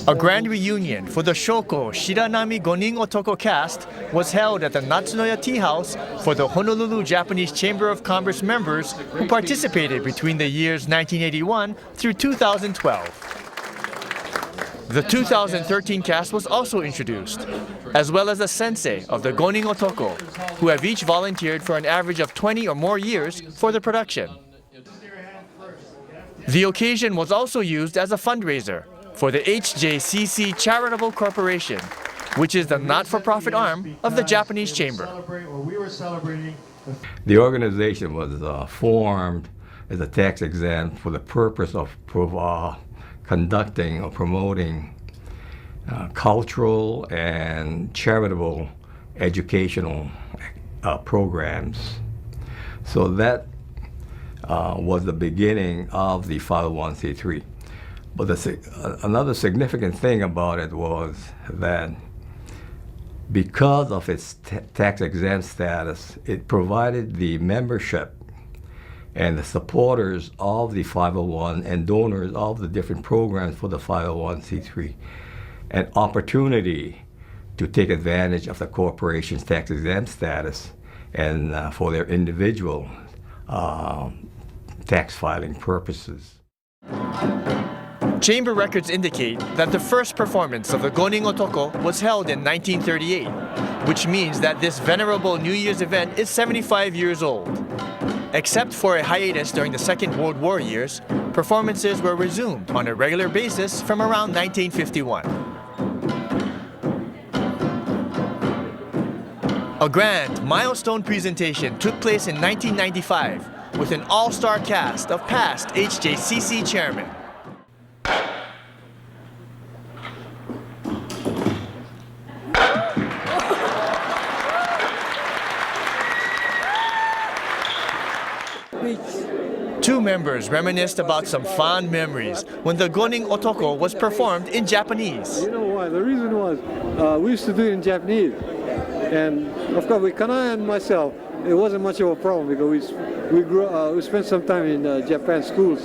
A grand reunion for the Shoko Shiranami Gonin Otoko cast was held at the Natsunoya Tea House for the Honolulu Japanese Chamber of Commerce members who participated between the years 1981 through 2012. The 2013 cast was also introduced, as well as a sensei of the Gonin Otoko, who have each volunteered for an average of 20 or more years for the production. The occasion was also used as a fundraiser for the HJCC Charitable Corporation, which is the not-for-profit arm of the Japanese Chamber. The organization was formed as a tax exempt for the purpose of conducting or promoting cultural and charitable educational programs. So that was the beginning of the 501c3. But another significant thing about it was that because of its tax exempt status, it provided the membership and the supporters of the 501 and donors of the different programs for the 501c3 an opportunity to take advantage of the corporation's tax exempt status and for their individual tax filing purposes. Chamber records indicate that the first performance of the Gonin Otoko was held in 1938, which means that this venerable New Year's event is 75 years old. Except for a hiatus during the Second World War years, performances were resumed on a regular basis from around 1951. A grand milestone presentation took place in 1995 with an all-star cast of past HJCC chairmen. Two members reminisced about some fond memories when the Gonin Otoko was performed in Japanese. You know why? The reason was we used to do it in Japanese. And of course, with Kanai and myself, it wasn't much of a problem because we spent some time in Japan school.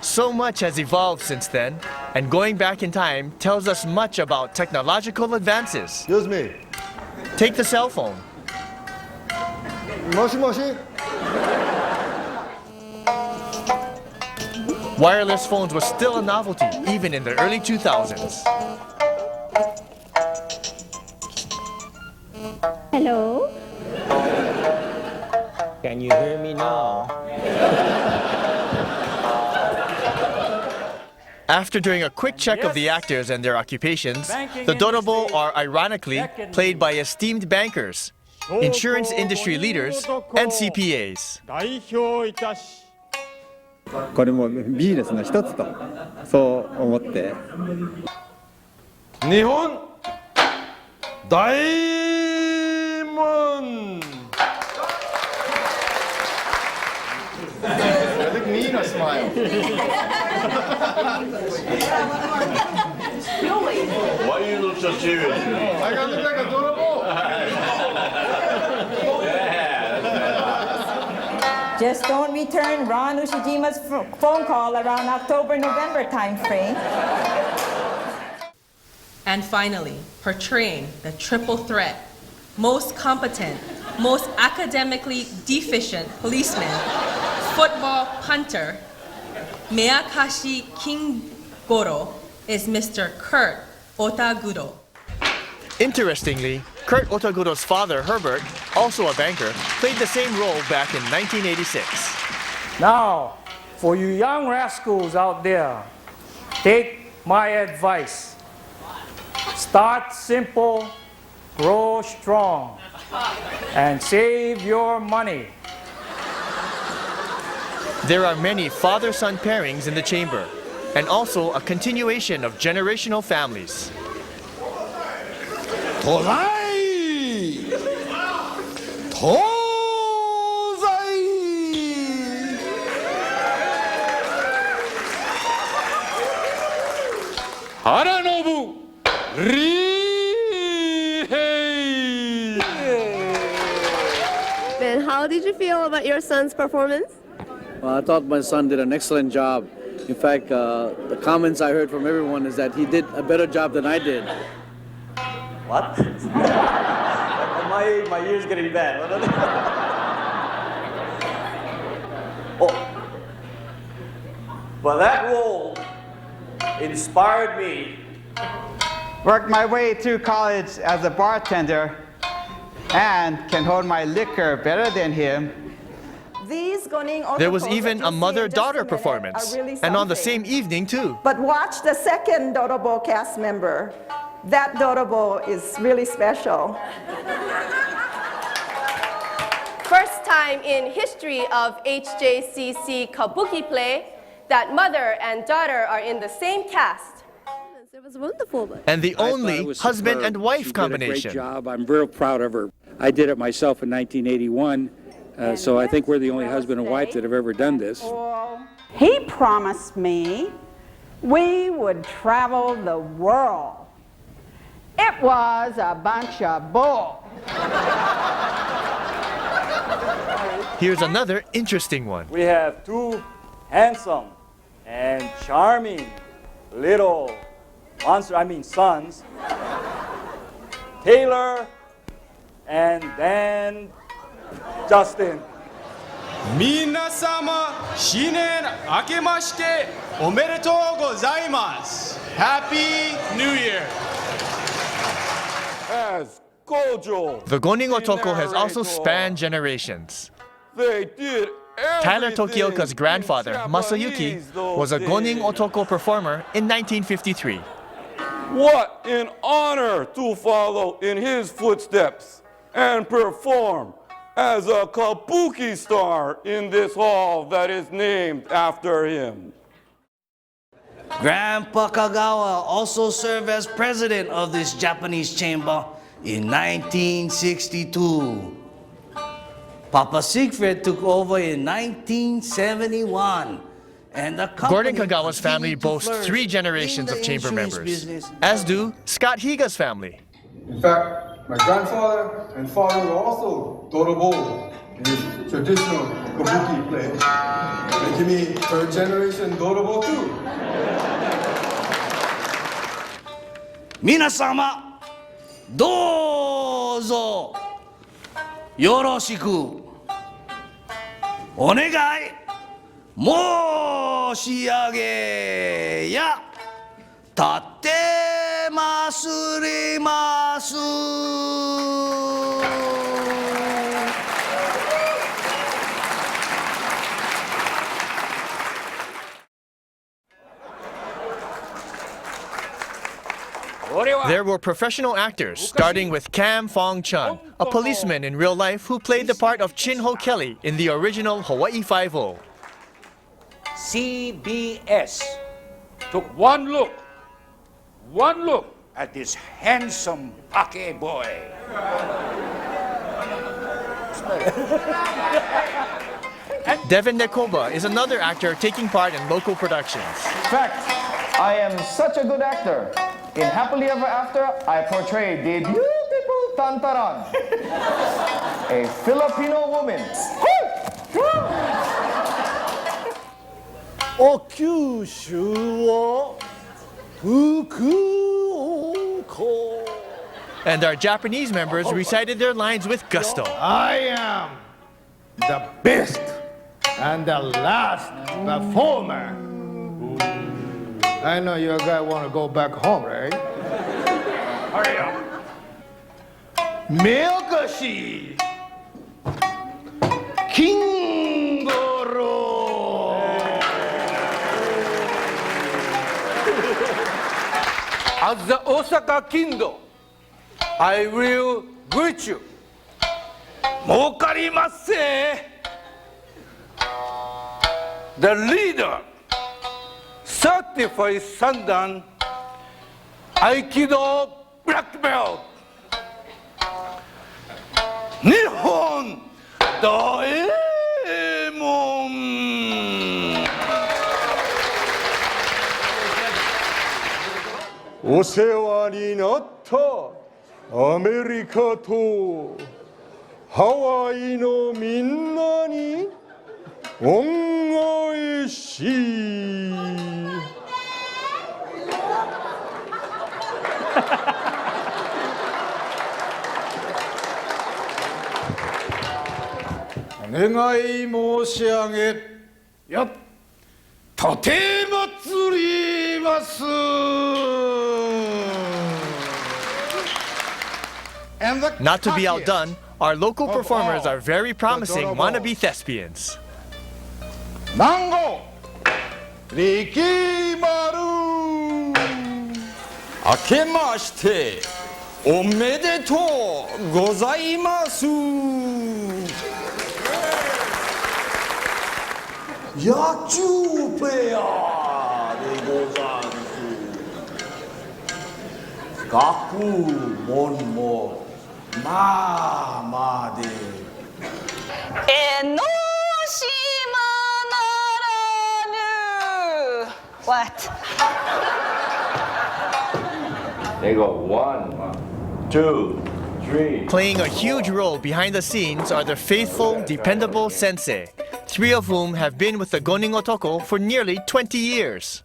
So much has evolved since then, and going back in time tells us much about technological advances. Excuse me. Take the cell phone. Moshi moshi. Wireless phones were still a novelty, even in the early 2000s. Hello? Can you hear me now? After doing a quick check of the actors and their occupations, the Dorobo are ironically played by esteemed bankers, insurance industry leaders, and CPAs. これもビジネスの一つとそう思って日本大門 I think me a smile. Why you look so serious? I got look like a Dorobo. Just don't return Ron Ushijima's phone call around October-November timeframe. And finally, portraying the triple threat, most competent, most academically deficient policeman, football punter, Meakashi Kingoro, is Mr. Kurt Otaguro. Interestingly, Kurt Otaguro's father, Herbert, also a banker, played the same role back in 1986. Now, for you young rascals out there, take my advice. Start simple, grow strong, and save your money. There are many father-son pairings in the chamber, and also a continuation of generational families. Tozai! Tozai! Haranobu Rihei! And how did you feel about your son's performance? Well, I thought my son did an excellent job. In fact, the comments I heard from everyone is that he did a better job than I did. What? my ear's getting bad. Oh. But that role inspired me. Worked my way through college as a bartender and can hold my liquor better than him. These Gonin Otokos There was even that a you see mother-daughter in just a minute performance, are really and on the something. same evening too. But watch the second Dorobo cast member. That Dorobo is really special. First time in history of HJCC kabuki play that mother and daughter are in the same cast. It was wonderful. And the only husband superb. and wife She combination. Did a great job. I'm real proud of her. I did it myself in 1981, so I think we're the only husband and wife that have ever done this. He promised me we would travel the world. It was a bunch of bull. Here's another interesting one. We have two handsome and charming little sons, Taylor and then Justin. 皆様、新年明けましておめでとうございます。Happy New Year! As Gojo. The Gonin Otoko has also spanned generations. They did Tyler Tokioka's grandfather, Masayuki, was a Gonin Otoko performer in 1953. What an honor to follow in his footsteps and perform as a kabuki star in this hall that is named after him. Grandpa Kagawa also served as president of this Japanese chamber in 1962. Papa Siegfried took over in 1971. And the Gordon Kagawa's family boasts 3 generations of chamber members, as do Scott Higa's family. In fact, my grandfather and father were also Dorobo in his traditional kabuki play, making me 3rd generation Dorobo too. 皆様、どうぞよろしくお願い申し上げや立てますります。There were professional actors, starting with Kam Fong-chun, a policeman in real life who played the part of Chin-Ho Kelly in the original Hawaii Five-0. CBS took one look at this handsome Pake boy. Devin Nekoba is another actor taking part in local productions. In fact, I am such a good actor. In Happily Ever After, I portrayed the beautiful Tantaran, a Filipino woman. And our Japanese members recited their lines with gusto. I am the best and the last performer. I know you guys want to go back home, right? Hurry up. Milkashi Kingoro. As the Osaka Kindo, I will greet you. Mokarimasse. The leader, certified Sandan, Aikido black belt, Nihon Daemon. お世話になったアメリカとハワイのみんなに恩返し願い申し上げや立てまつります。Not to be outdone, our local performers are very promising wannabe thespians. 南郷力丸明けましておめでとうございます。野球プレイヤーでござる。学問もまあまあで。江ノ島ならぬ。What? They go 1, 2, 3. Playing a huge role behind the scenes are the faithful, dependable sensei, 3 of whom have been with the Gonin Otoko for nearly 20 years.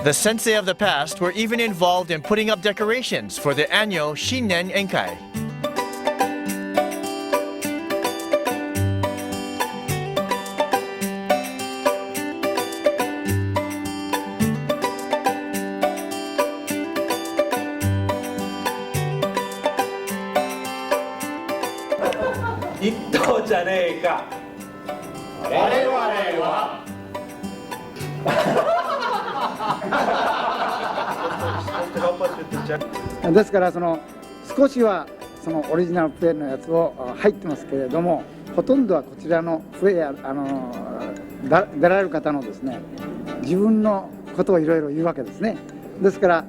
The sensei of the past were even involved in putting up decorations for the annual Shinnen Enkai. What ですから少しはそのオリジナルプレイのやつを入ってますけれども、ほとんどはこちらのプレイヤー出られる方のですね、自分のことをいろいろ言うわけですね。ですから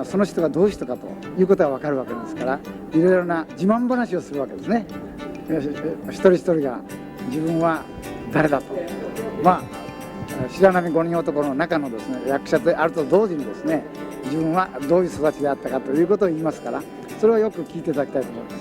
その人がどういう人かということが分かるわけですから、いろいろな自慢話をするわけですね。一人一人が自分は誰だと、白波五人男の中のですね役者であると同時にですね、自分はどういう育ちであったかということを言いますから、それをよく聞いていただきたいと思います。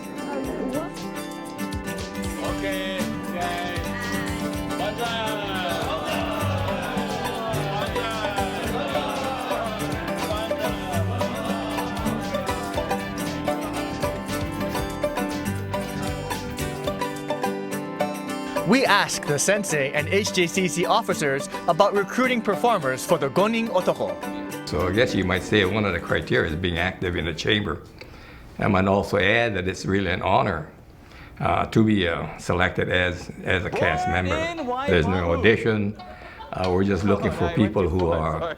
We asked the sensei and HJCC officers about recruiting performers for the Gonin Otoko. So I guess you might say one of the criteria is being active in the chamber. I might also add that it's really an honor to be selected as a cast member. There's no audition. We're just looking for people who are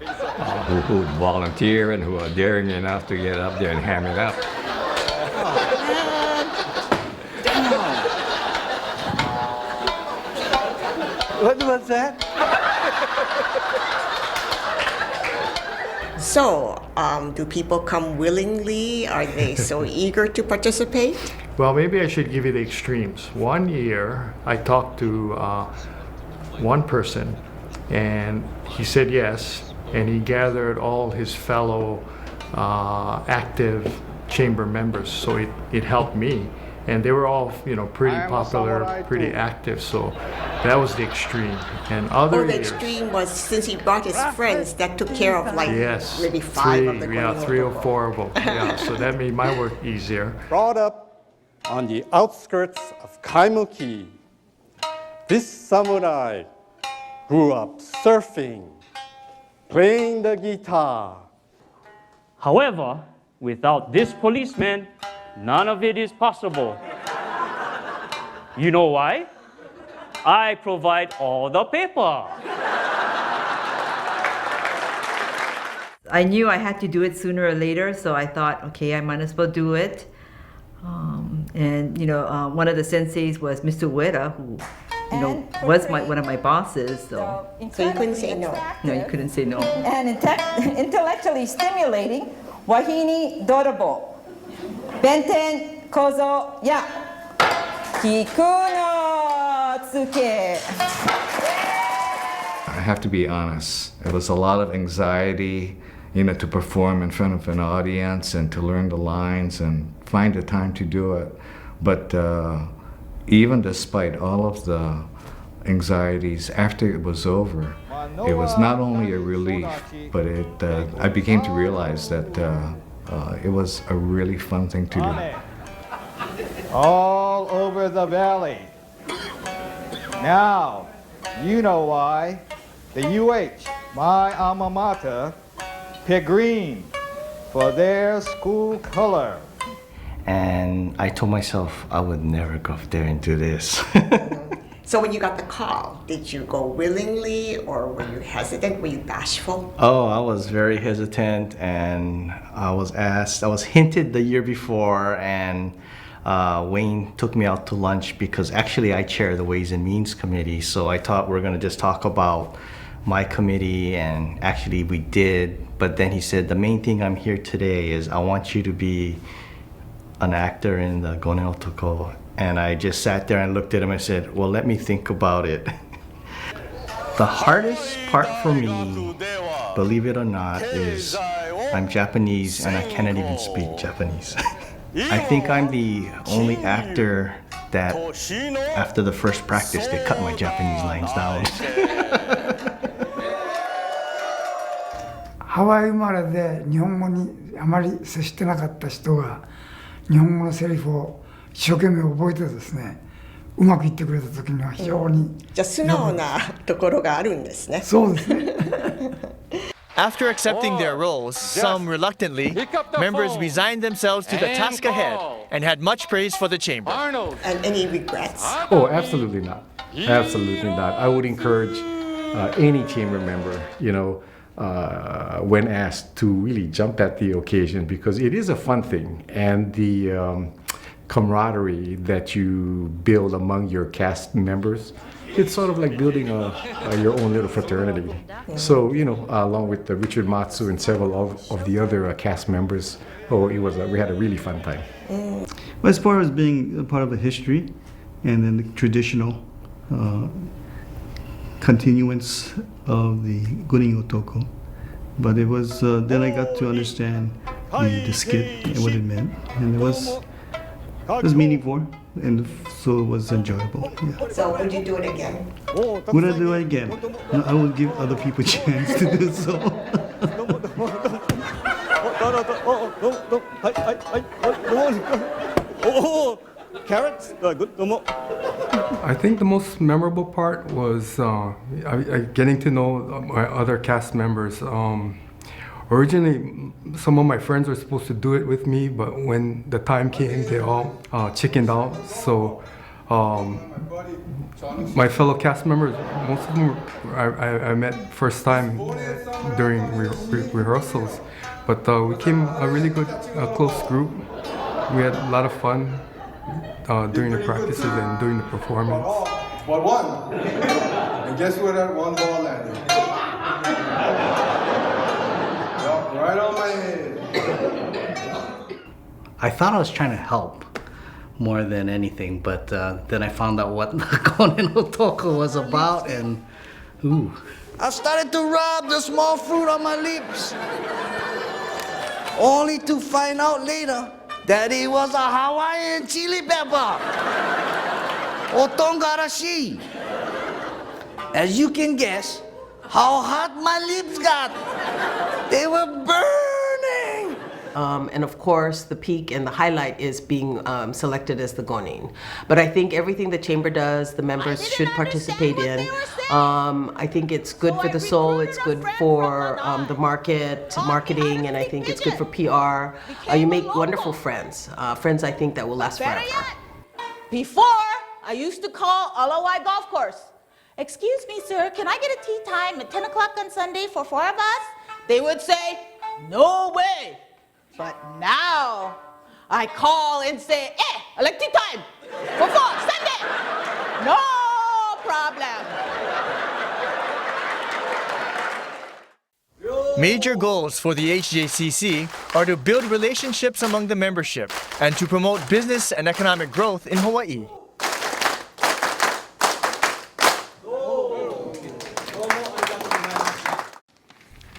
who volunteer and who are daring enough to get up there and ham it up. What was that? So, do people come willingly? Are they so eager to participate? Well, maybe I should give you the extremes. One year, I talked to one person, and he said yes, and he gathered all his fellow active chamber members, so it helped me. And they were all, pretty popular, pretty active, so that was the extreme. And other the years, extreme was since he brought his friends that took care of maybe 5 of the Gonin 3 or 4 of them. Yeah, so that made my work easier. Brought up on the outskirts of Kaimuki, this samurai grew up surfing, playing the guitar. However, without this policeman, none of it is possible. You know why? I provide all the paper. I knew I had to do it sooner or later, so I thought, okay, I might as well do it. One of the senseis was Mr. Ueda, who was one of my bosses. So you couldn't say no. No, you couldn't say no. And intellectually stimulating, Wahini Dorobo. Benten Kozo Ya Kikuno Tsuke. I have to be honest. It was a lot of anxiety, to perform in front of an audience and to learn the lines and find the time to do it. But even despite all of the anxieties, after it was over, it was not only a relief, but I began to realize that it was a really fun thing to do. All over the valley, Now, you know why. The UH, my alma mater, picked green for their school color. And I told myself I would never go up there and do this. So when you got the call, did you go willingly or were you hesitant? Were you bashful? Oh, I was very hesitant, and I was hinted the year before, and Wayne took me out to lunch because actually I chair the Ways and Means Committee, so I thought we were going to just talk about my committee, and actually we did, but then he said, the main thing I'm here today is I want you to be an actor in the Gonin Otoko. And I just sat there and looked at him and said, well, let me think about it. The hardest part for me, believe it or not, is I'm Japanese and I cannot even speak Japanese. I think I'm the only actor that after the first practice, they cut my Japanese lines down. ハワイ生まれで日本語にあまり接してなかった人が日本語のセリフを一生懸命覚えてですね、うまくいってくれた時には非常に。じゃあ素直なところがあるんですね。そうですね。After accepting their roles, some reluctantly, members resigned themselves to the task ahead and had much praise for the chamber. And any regrets? Oh, absolutely not. Absolutely not. I would encourage any chamber member, when asked, to really jump at the occasion, because it is a fun thing, and the camaraderie that you build among your cast members, it's sort of like building your own little fraternity. So, along with Richard Matsu and several of the other cast members, we had a really fun time. Well, as far as being a part of the history and then the traditional continuance of the Gonin Otoko, but it was then I got to understand the skit and what it meant, and it was meaningful, and so it was enjoyable. Yeah. So would you do it again? Would I do it again? No, I would give other people a chance to do so. Carrots? Good. I think the most memorable part was getting to know my other cast members. Originally, some of my friends were supposed to do it with me, but when the time came, they all chickened out. So my fellow cast members, most of them I met first time during rehearsals, but we became a really good, close group. We had a lot of fun during the practices and during the performance. But one. And guess where that one ball landed? Right on my head. I thought I was trying to help more than anything, but then I found out what Gonin Otoko was about, and ooh. I started to rub the small fruit on my lips, only to find out later that it was a Hawaiian chili pepper, otongarashi. As you can guess, how hot my lips got. They were burning. And of course, the peak and the highlight is being selected as the Gonin. But I think everything the chamber does, the members should participate in. I think it's good for the soul, it's good for the marketing, and I think it's good for PR. You make wonderful friends, friends I think that will last forever. Before, I used to call Alawai Golf Course. Excuse me, sir, can I get a tea time at 10 o'clock on Sunday for 4 of us? They would say, no way. But now, I call and say, I like tea time for 4, Sunday. No problem. Major goals for the HJCC are to build relationships among the membership and to promote business and economic growth in Hawaii.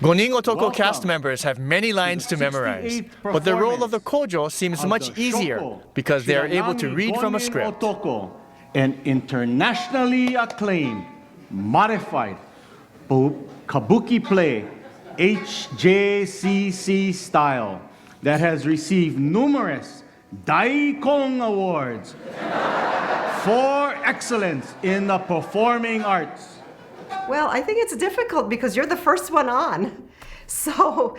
Gonin Otoko cast members have many lines to memorize, but the role of the kojo seems much easier because they are able to read from a script. Otoko, an internationally acclaimed, modified kabuki play, HJCC style, that has received numerous Daikon Awards for excellence in the performing arts? Well, I think it's difficult because you're the first one on. So,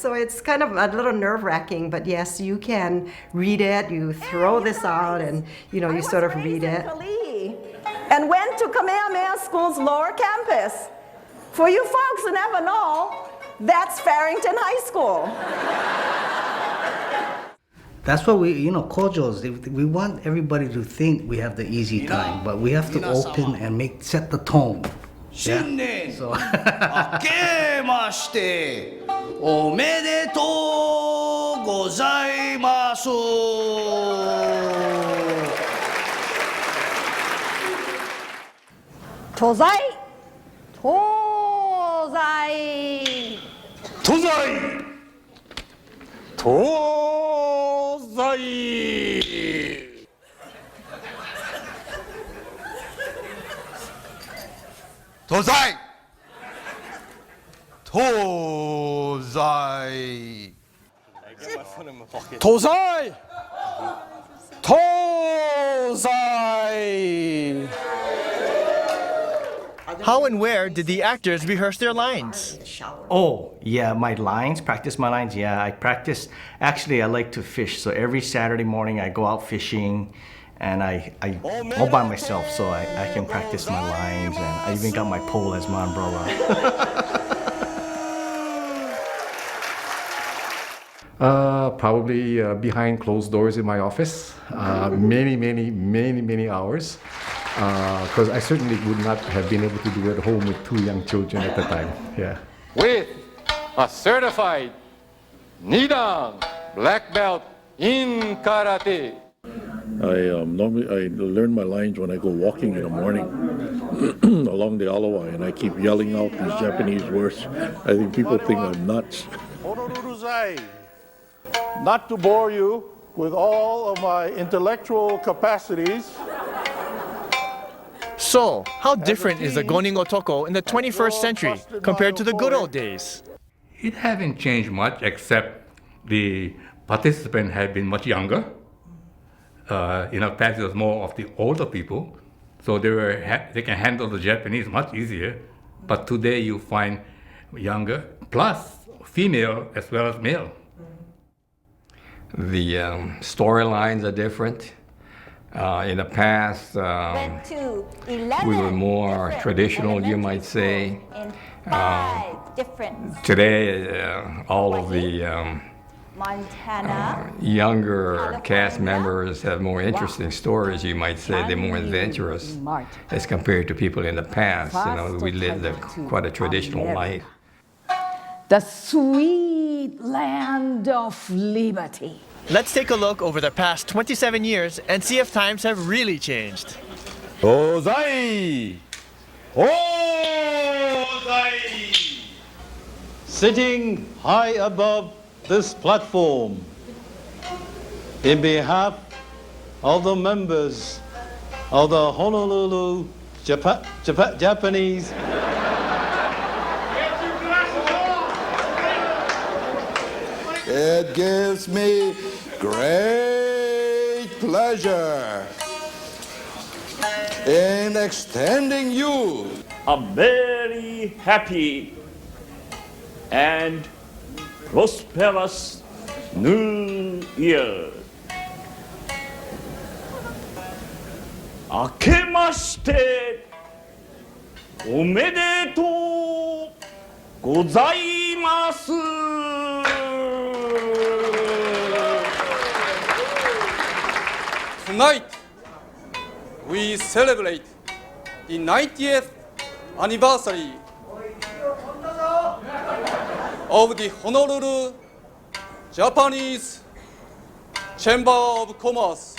so it's kind of a little nerve-wracking, but yes, you can read it, you throw this out and, you sort of read it. And went to Kamehameha School's lower campus. For you folks who never know, that's Farrington High School. That's what Kojos, we want everybody to think we have the easy time, but we have to open and set the tone. Shinnen! Akemashite! Omedetou gozaimasu! Tozai! Tozai! Tozai! Tozai! How and where did the actors rehearse their lines? Oh, yeah, practice my lines. Yeah, I practice. Actually, I like to fish. So every Saturday morning I go out fishing and I all by myself. So I can practice my lines and I even got my pole as my umbrella. Probably behind closed doors in my office. Many hours. Because I certainly would not have been able to do it at home with 2 young children at the time. Yeah. With a certified Nidan black belt in karate. I learn my lines when I go walking in the morning along the Alawa, and I keep yelling out these Japanese words. I think people think I'm nuts. Not to bore you with all of my intellectual capacities. So, how different is the Gonin Otoko in the 21st century compared to the good old days? It hasn't changed much, except the participants have been much younger. In the past, it was more of the older people, so they can handle the Japanese much easier. But today, you find younger, plus female as well as male. The storylines are different. In the past, we were more traditional, you might say. Today, all of the younger cast members have more interesting stories, you might say. They're more adventurous as compared to people in the past. We lived quite a traditional life. The sweet land of liberty. Let's take a look over the past 27 years and see if times have really changed. Ozai! Ozai! Sitting high above this platform, in behalf of the members of the Honolulu Japanese It gives me great pleasure in extending you a very happy and prosperous New Year. Akemashite omedetou gozaimasu. Tonight, we celebrate the 90th anniversary of the Honolulu Japanese Chamber of Commerce.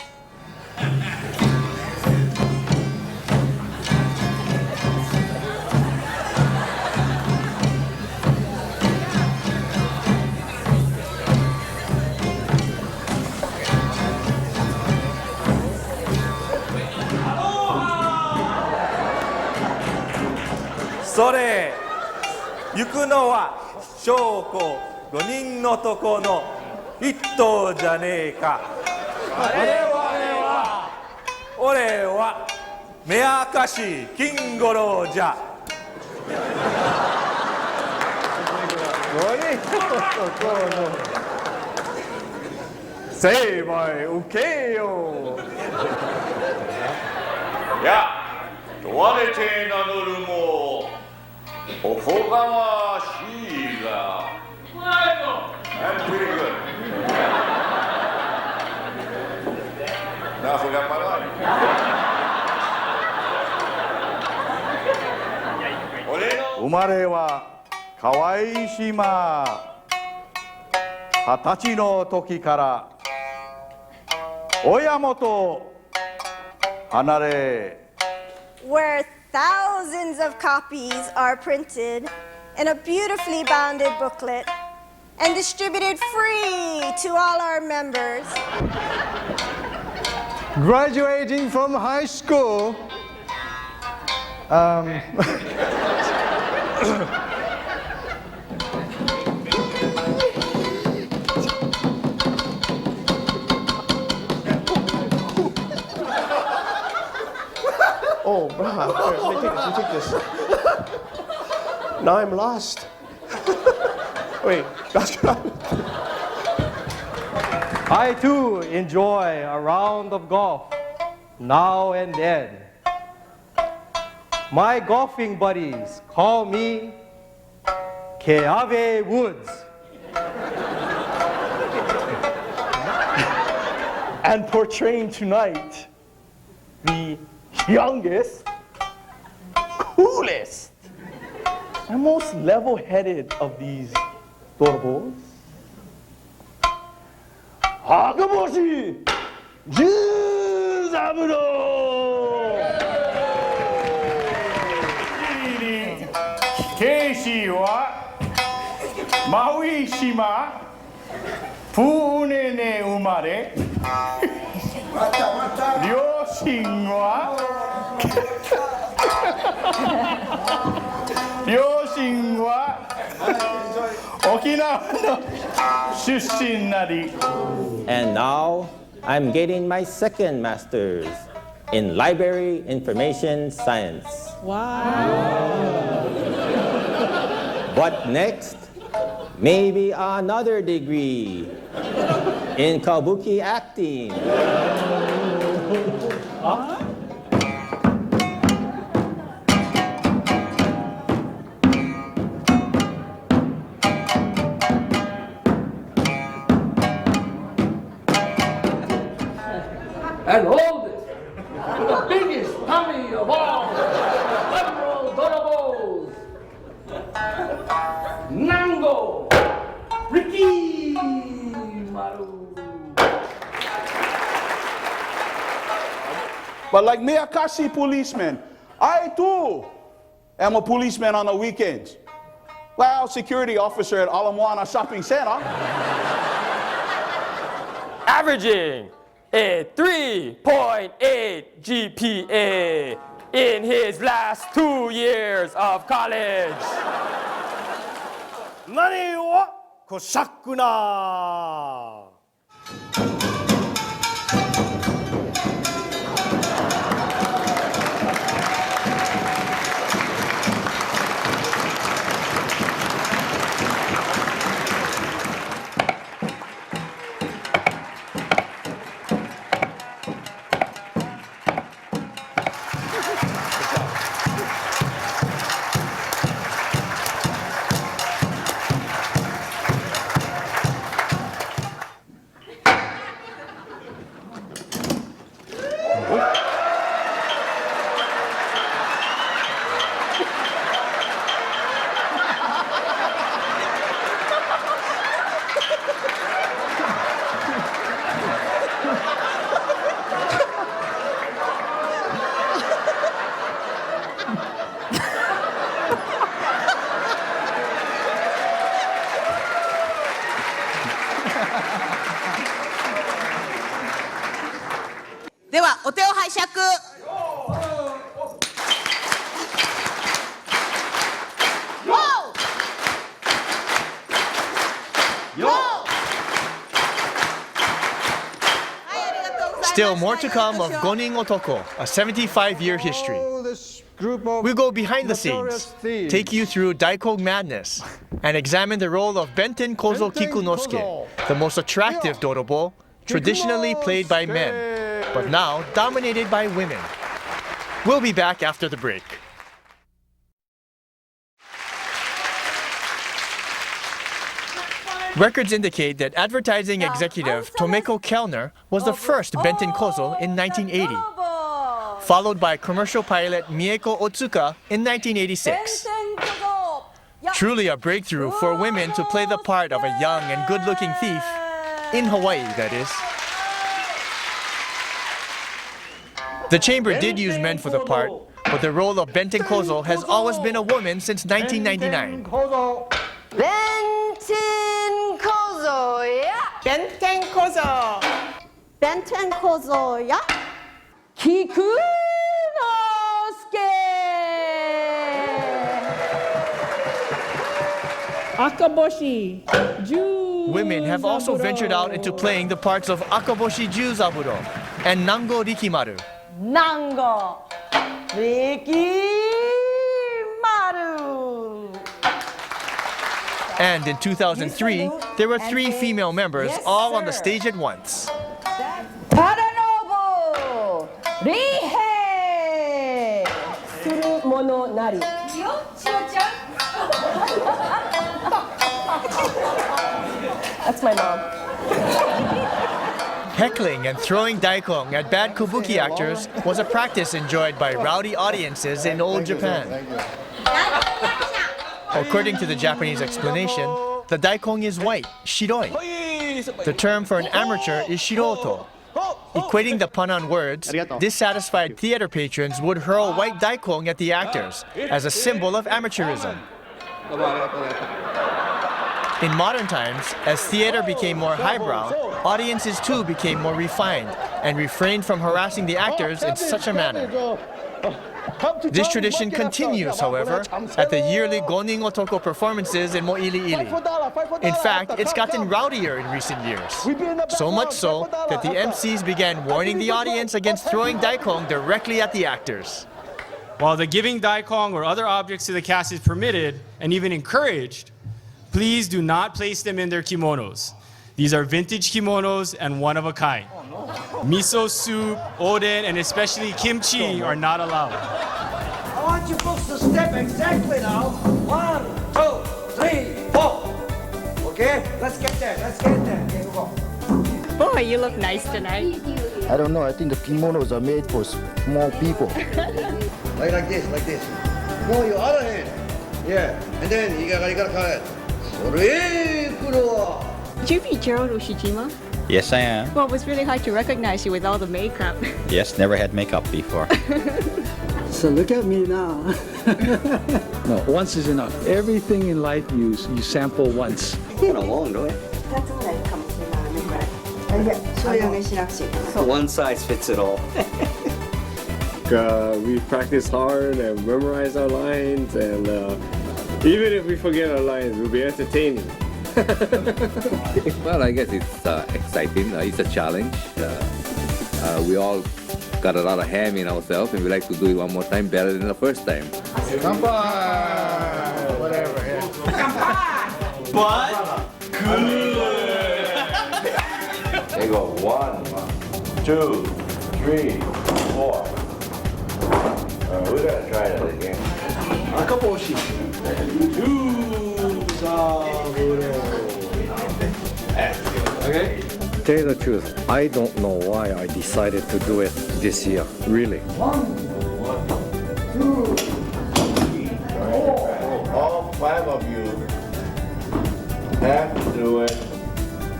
Sore, 行くのはShoko 5人のとこの一頭じゃねえか。我々は俺は目明かし金五郎じゃ。成敗受けよ。いや、問われて名乗るもおこがましいが。That's pretty good. Now I forgot my line. 生まれは河合島。20歳の時から親元離れ。Where thousands of copies are printed in a beautifully bounded booklet and distributed free to all our members. Graduating from high school, Oh, bruh, let me take this. Now I'm lost. Wait, that's I too enjoy a round of golf now and then. My golfing buddies call me Keawe Woods. And portraying tonight the youngest, coolest, and most level-headed of these dorobos, Hakaboshi Juzaburo! Keishi wa Maui shima Pune ne umare. 両親は沖縄の出身なり。 And now I'm getting my second master's in library information science. Wow. But next, maybe another degree in kabuki acting. And oldest, the biggest tummy of all, Emerald Dorobos, Nango Ricky Maru. But like Miyakashi policemen, I too am a policeman on the weekends. Well, security officer at Ala Moana Shopping Center. Averaging a 3.8 GPA in his last 2 years of college. 何をこしゃくな。Still more to come of Gonin Otoko, a 75-year history. We'll go behind the scenes, take you through Daikong madness, and examine the role of Benten Kozo Kikunosuke, the most attractive dorobo, traditionally played by men, but now dominated by women. We'll be back after the break. Records indicate that advertising executive Tomeko Kellner was the first Benten Kozo in 1980, followed by commercial pilot Mieko Otsuka in 1986. Truly a breakthrough for women to play the part of a young and good-looking thief, in Hawaii, that is. The chamber did use men for the part, but the role of Benten Kozo has always been a woman since 1999. Benten Kozo, yeah. Benten Kozo. Benten Kozo, yeah. Kikunosuke! Akaboshi, Ju. Women have also ventured out into playing the parts of Akaboshi Juzaburo and Nango Rikimaru. Nango Rikimaru. And in 2003, there were 3 female members all on the stage at once. Tadanobu Rihei Suru Mono Nari. That's my mom. Heckling and throwing daikong at bad kabuki actors was a practice enjoyed by rowdy audiences in old Japan. According to the Japanese explanation, the daikong is white, shiroi. The term for an amateur is shiroto. Equating the pun on words, dissatisfied theater patrons would hurl white daikong at the actors as a symbol of amateurism. In modern times, as theater became more highbrow, audiences too became more refined and refrained from harassing the actors in such a manner. This tradition continues, however, at the yearly Gonin Otoko performances in Mo'iliili. In fact, it's gotten rowdier in recent years. So much so that the MCs began warning the audience against throwing daikong directly at the actors. While the giving daikong or other objects to the cast is permitted and even encouraged, please do not place them in their kimonos. These are vintage kimonos and one of a kind. Miso soup, oden, and especially kimchi are not allowed. I want you folks to step exactly now. 1, 2, 3, 4. Okay, let's get there. Okay, go. Boy, you look nice tonight. I don't know. I think the kimonos are made for small people. like this. No, your other hand. Yeah, and then you gotta cut it. Did you meet Gerald Ushijima? Yes, I am. Well, it was really hard to recognize you with all the makeup. Yes, never had makeup before. So look at me now. No, once is enough. Everything in life you sample once. One size fits it all. We practice hard and memorize our lines, and even if we forget our lines, we'll be entertaining. Well, I guess it's exciting. It's a challenge. We all got a lot of ham in ourselves, and we like to do it one more time better than the first time. Kanpai! Whatever, yeah. Kanpai! But good. They go 1, 2, 3, 4. We're gonna try that again. Akaboshi. Okay? Tell you the truth, I don't know why I decided to do it this year, really. 1, 2, 3, 4. All 5 of you have to do it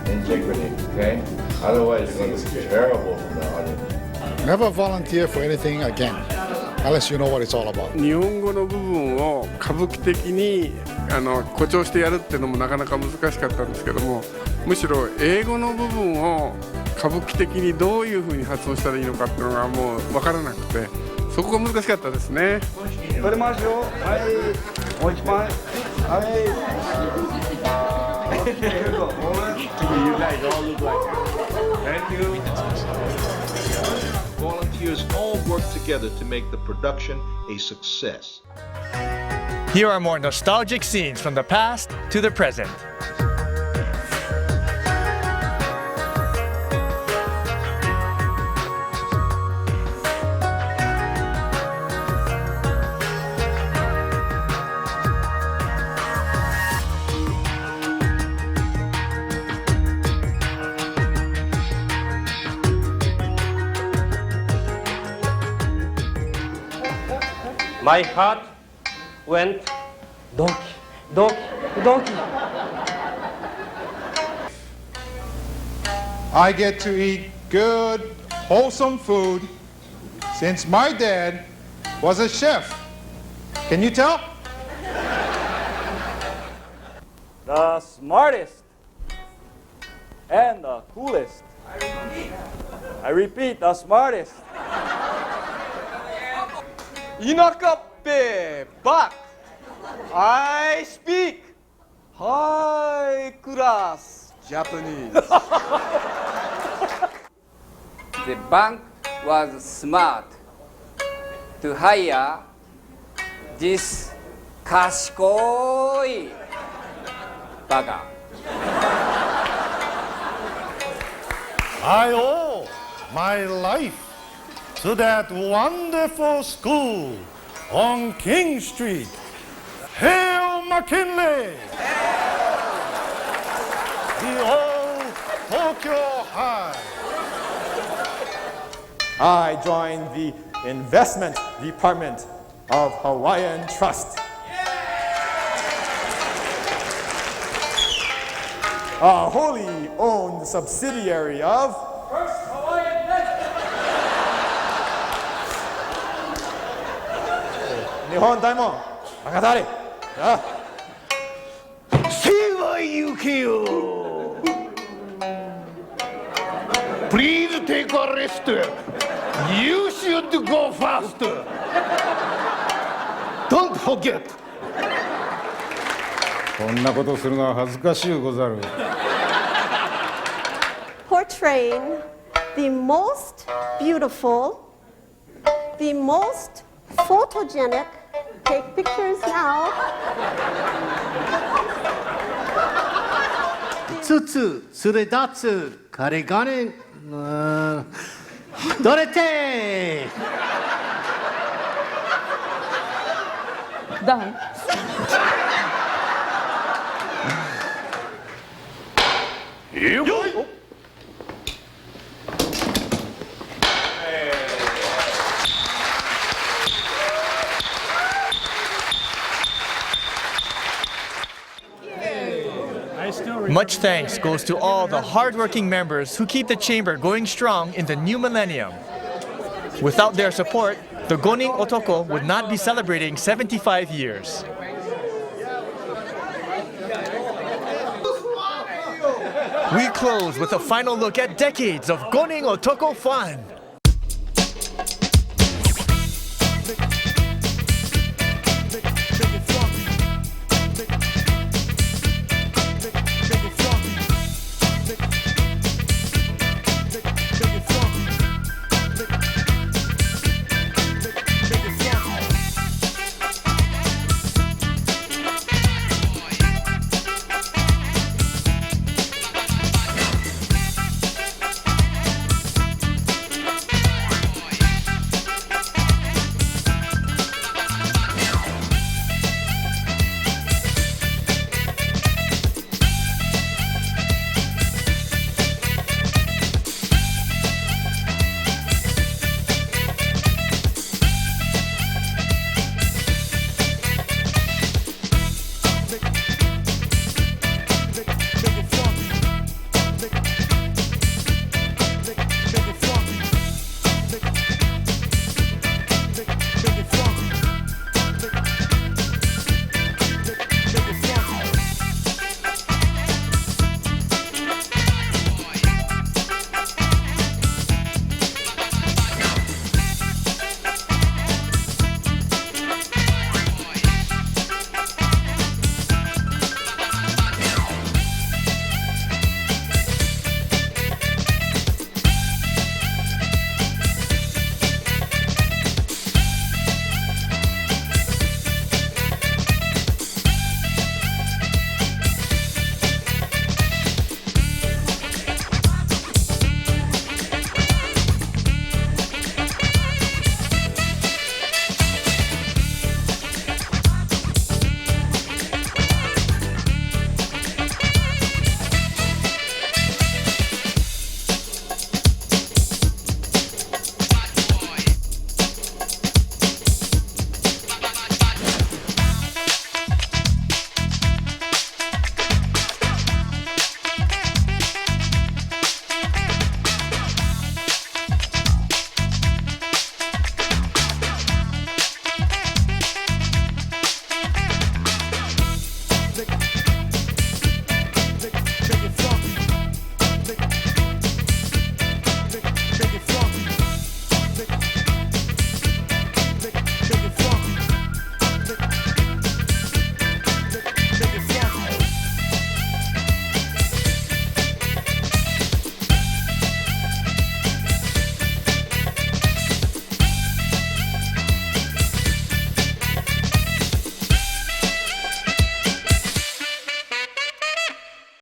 in integrity, okay? Otherwise, it's going to be terrible for the audience. Never volunteer for anything again, unless you know what it's all about. 日本語の部分を歌舞伎的に誇張してやるっていうのもなかなか難しかったんですけども、むしろ英語の部分を歌舞伎的にどういう風に発音したらいいのかっていうのがもう分からなくて、そこが難しかったですね。取れますよ。はい。もう一枚。はい。You guys all look like that. Thank you. volunteers all worked together to make the production a success. Here are more nostalgic scenes from the past to the present. My heart went donkey, donkey, donkey. I get to eat good, wholesome food since my dad was a chef. Can you tell? The smartest and the coolest. I repeat, the smartest. Inakappe, but I speak high class Japanese. The bank was smart to hire this kashikoi baga. I owe my life to that wonderful school on King Street. Hail McKinley! The old Tokyo High. I joined the investment department of Hawaiian Trust. A wholly owned subsidiary of First Hawaiian Nihon Daimon, Nakatari. Please take a rest. You should go faster. Don't forget. こんなことするのは恥ずかしゅうござる。 Portraying the most beautiful, the most photogenic, take pictures now. つつ連れ立つ彼がねどれて Done. Much thanks goes to all the hardworking members who keep the chamber going strong in the new millennium. Without their support, the Gonin Otoko would not be celebrating 75 years. We close with a final look at decades of Gonin Otoko fun. music.